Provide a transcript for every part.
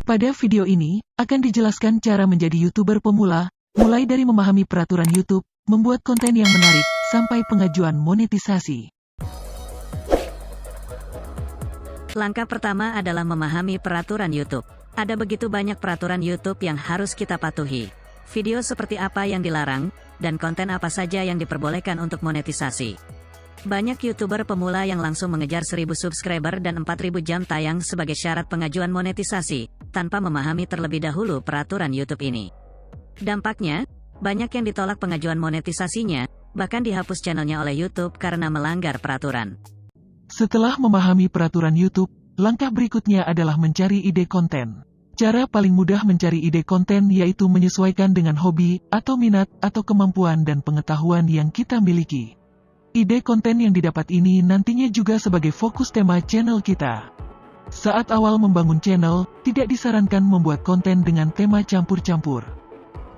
Pada video ini, akan dijelaskan cara menjadi YouTuber pemula, mulai dari memahami peraturan YouTube, membuat konten yang menarik, sampai pengajuan monetisasi. Langkah pertama adalah memahami peraturan YouTube. Ada begitu banyak peraturan YouTube yang harus kita patuhi. Video seperti apa yang dilarang, dan konten apa saja yang diperbolehkan untuk monetisasi. Banyak YouTuber pemula yang langsung mengejar 1000 subscriber dan 4000 jam tayang sebagai syarat pengajuan monetisasi, tanpa memahami terlebih dahulu peraturan YouTube ini. Dampaknya, banyak yang ditolak pengajuan monetisasinya, bahkan dihapus channelnya oleh YouTube karena melanggar peraturan. Setelah memahami peraturan YouTube, langkah berikutnya adalah mencari ide konten. Cara paling mudah mencari ide konten yaitu menyesuaikan dengan hobi, atau minat, atau kemampuan dan pengetahuan yang kita miliki. Ide konten yang didapat ini nantinya juga sebagai fokus tema channel kita. Saat awal membangun channel, tidak disarankan membuat konten dengan tema campur-campur.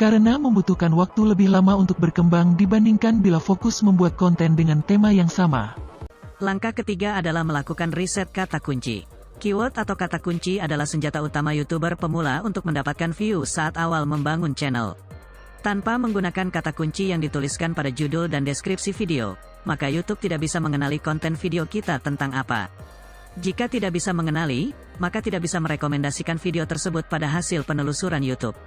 Karena membutuhkan waktu lebih lama untuk berkembang dibandingkan bila fokus membuat konten dengan tema yang sama. Langkah ketiga adalah melakukan riset kata kunci. Keyword atau kata kunci adalah senjata utama YouTuber pemula untuk mendapatkan view saat awal membangun channel. Tanpa menggunakan kata kunci yang dituliskan pada judul dan deskripsi video, maka YouTube tidak bisa mengenali konten video kita tentang apa. Jika tidak bisa mengenali, maka tidak bisa merekomendasikan video tersebut pada hasil penelusuran YouTube.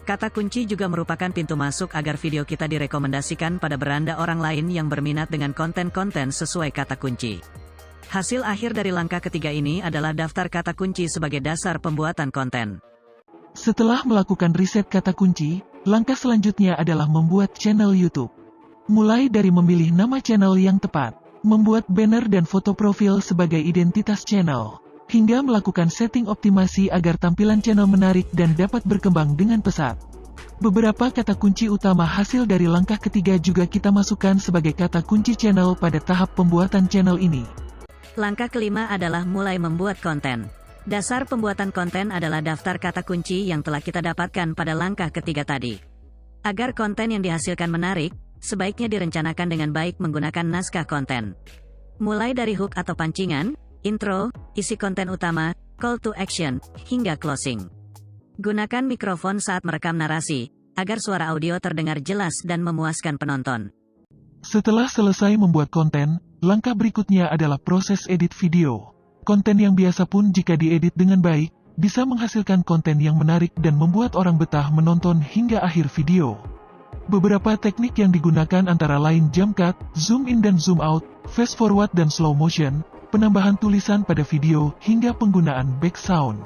Kata kunci juga merupakan pintu masuk agar video kita direkomendasikan pada beranda orang lain yang berminat dengan konten-konten sesuai kata kunci. Hasil akhir dari langkah ketiga ini adalah daftar kata kunci sebagai dasar pembuatan konten. Setelah melakukan riset kata kunci, langkah selanjutnya adalah membuat channel YouTube. Mulai dari memilih nama channel yang tepat, membuat banner dan foto profil sebagai identitas channel, hingga melakukan setting optimasi agar tampilan channel menarik dan dapat berkembang dengan pesat. Beberapa kata kunci utama hasil dari langkah ketiga juga kita masukkan sebagai kata kunci channel pada tahap pembuatan channel ini. Langkah kelima adalah mulai membuat konten. Dasar pembuatan konten adalah daftar kata kunci yang telah kita dapatkan pada langkah ketiga tadi. Agar konten yang dihasilkan menarik, sebaiknya direncanakan dengan baik menggunakan naskah konten. Mulai dari hook atau pancingan, intro, isi konten utama, call to action, hingga closing. Gunakan mikrofon saat merekam narasi, agar suara audio terdengar jelas dan memuaskan penonton. Setelah selesai membuat konten, langkah berikutnya adalah proses edit video. Konten yang biasa pun jika diedit dengan baik, bisa menghasilkan konten yang menarik dan membuat orang betah menonton hingga akhir video. Beberapa teknik yang digunakan antara lain jump cut, zoom in dan zoom out, fast forward dan slow motion, penambahan tulisan pada video, hingga penggunaan back sound.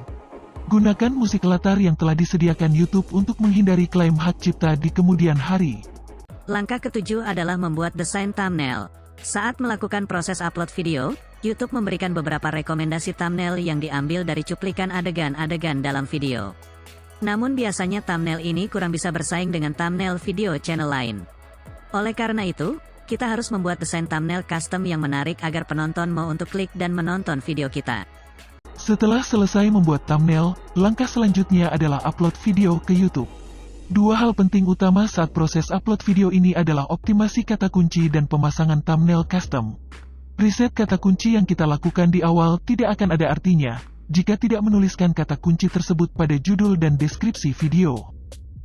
Gunakan musik latar yang telah disediakan YouTube untuk menghindari klaim hak cipta di kemudian hari. Langkah ketujuh adalah membuat desain thumbnail. Saat melakukan proses upload video, YouTube memberikan beberapa rekomendasi thumbnail yang diambil dari cuplikan adegan-adegan dalam video. Namun biasanya thumbnail ini kurang bisa bersaing dengan thumbnail video channel lain. Oleh karena itu, kita harus membuat desain thumbnail custom yang menarik agar penonton mau untuk klik dan menonton video kita. Setelah selesai membuat thumbnail, langkah selanjutnya adalah upload video ke YouTube. Dua hal penting utama saat proses upload video ini adalah optimasi kata kunci dan pemasangan thumbnail custom. Riset kata kunci yang kita lakukan di awal tidak akan ada artinya jika tidak menuliskan kata kunci tersebut pada judul dan deskripsi video.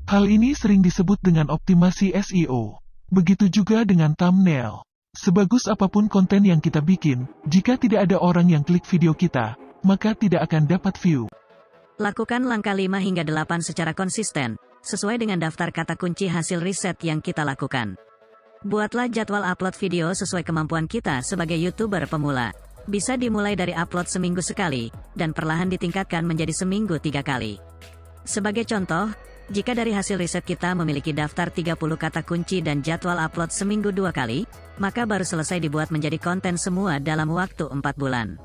Hal ini sering disebut dengan optimasi SEO. Begitu juga dengan thumbnail. Sebagus apapun konten yang kita bikin, jika tidak ada orang yang klik video kita, maka tidak akan dapat view. Lakukan langkah 5 hingga 8 secara konsisten, sesuai dengan daftar kata kunci hasil riset yang kita lakukan. Buatlah jadwal upload video sesuai kemampuan kita sebagai YouTuber pemula. Bisa dimulai dari upload seminggu sekali, dan perlahan ditingkatkan menjadi seminggu 3 kali. Sebagai contoh, jika dari hasil riset kita memiliki daftar 30 kata kunci dan jadwal upload seminggu 2 kali, maka baru selesai dibuat menjadi konten semua dalam waktu 4 bulan.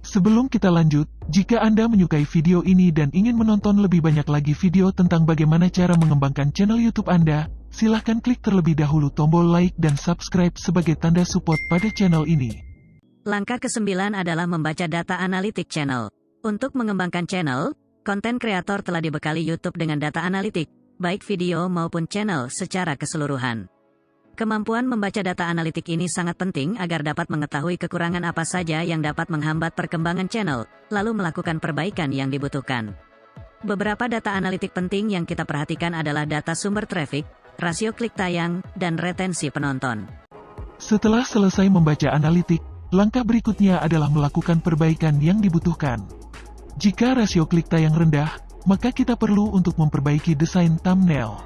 Sebelum kita lanjut, jika Anda menyukai video ini dan ingin menonton lebih banyak lagi video tentang bagaimana cara mengembangkan channel YouTube Anda, silahkan klik terlebih dahulu tombol like dan subscribe sebagai tanda support pada channel ini. Langkah ke-9 adalah membaca data analitik channel. Untuk mengembangkan channel, konten kreator telah dibekali YouTube dengan data analitik, baik video maupun channel secara keseluruhan. Kemampuan membaca data analitik ini sangat penting agar dapat mengetahui kekurangan apa saja yang dapat menghambat perkembangan channel, lalu melakukan perbaikan yang dibutuhkan. Beberapa data analitik penting yang kita perhatikan adalah data sumber traffic, rasio klik tayang, dan retensi penonton. Setelah selesai membaca analitik, langkah berikutnya adalah melakukan perbaikan yang dibutuhkan. Jika rasio klik tayang rendah, maka kita perlu untuk memperbaiki desain thumbnail.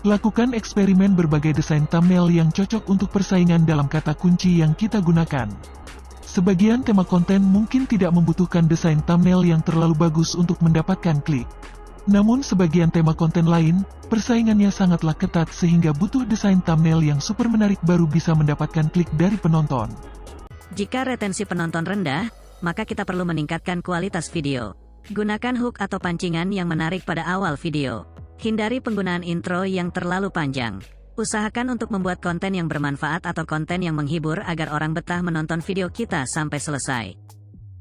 Lakukan eksperimen berbagai desain thumbnail yang cocok untuk persaingan dalam kata kunci yang kita gunakan. Sebagian tema konten mungkin tidak membutuhkan desain thumbnail yang terlalu bagus untuk mendapatkan klik. Namun sebagian tema konten lain, persaingannya sangatlah ketat sehingga butuh desain thumbnail yang super menarik baru bisa mendapatkan klik dari penonton. Jika retensi penonton rendah, maka kita perlu meningkatkan kualitas video. Gunakan hook atau pancingan yang menarik pada awal video. Hindari penggunaan intro yang terlalu panjang. Usahakan untuk membuat konten yang bermanfaat atau konten yang menghibur agar orang betah menonton video kita sampai selesai.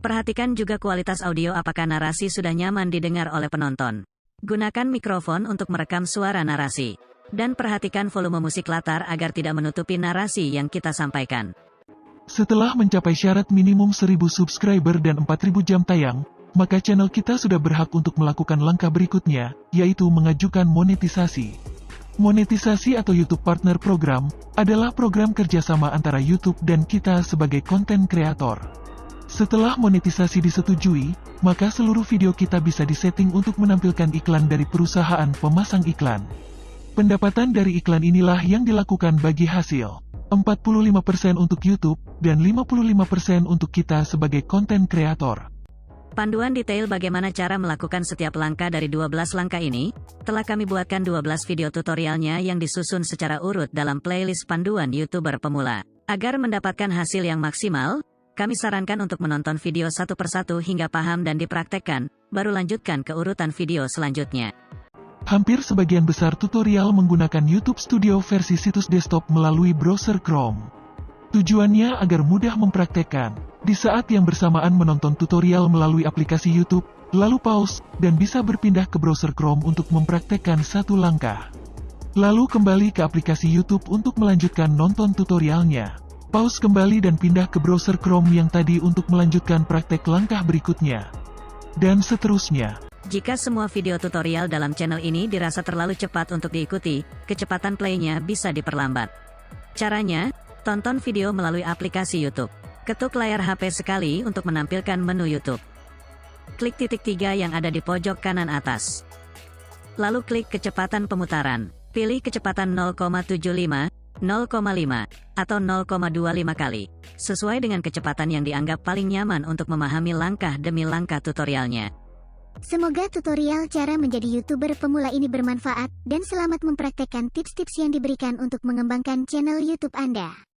Perhatikan juga kualitas audio, apakah narasi sudah nyaman didengar oleh penonton. Gunakan mikrofon untuk merekam suara narasi. Dan perhatikan volume musik latar agar tidak menutupi narasi yang kita sampaikan. Setelah mencapai syarat minimum 1000 subscriber dan 4000 jam tayang, maka channel kita sudah berhak untuk melakukan langkah berikutnya, yaitu mengajukan monetisasi. Monetisasi atau YouTube Partner Program adalah program kerjasama antara YouTube dan kita sebagai konten kreator. Setelah monetisasi disetujui, maka seluruh video kita bisa disetting untuk menampilkan iklan dari perusahaan pemasang iklan. Pendapatan dari iklan inilah yang dilakukan bagi hasil. 45% untuk YouTube, dan 55% untuk kita sebagai konten kreator. Panduan detail bagaimana cara melakukan setiap langkah dari 12 langkah ini, telah kami buatkan 12 video tutorialnya yang disusun secara urut dalam playlist panduan YouTuber pemula. Agar mendapatkan hasil yang maksimal, kami sarankan untuk menonton video satu persatu hingga paham dan dipraktekkan, baru lanjutkan ke urutan video selanjutnya. Hampir sebagian besar tutorial menggunakan YouTube Studio versi situs desktop melalui browser Chrome. Tujuannya agar mudah mempraktekkan. Di saat yang bersamaan menonton tutorial melalui aplikasi YouTube, lalu pause, dan bisa berpindah ke browser Chrome untuk mempraktekkan satu langkah. Lalu kembali ke aplikasi YouTube untuk melanjutkan nonton tutorialnya. Pause kembali dan pindah ke browser Chrome yang tadi untuk melanjutkan praktek langkah berikutnya. Dan seterusnya. Jika semua video tutorial dalam channel ini dirasa terlalu cepat untuk diikuti, kecepatan play-nya bisa diperlambat. Caranya, tonton video melalui aplikasi YouTube. Ketuk layar HP sekali untuk menampilkan menu YouTube. Klik titik 3 yang ada di pojok kanan atas. Lalu klik kecepatan pemutaran. Pilih kecepatan 0,75, 0,5, atau 0,25 kali. Sesuai dengan kecepatan yang dianggap paling nyaman untuk memahami langkah demi langkah tutorialnya. Semoga tutorial cara menjadi YouTuber pemula ini bermanfaat, dan selamat mempraktekkan tips-tips yang diberikan untuk mengembangkan channel YouTube Anda.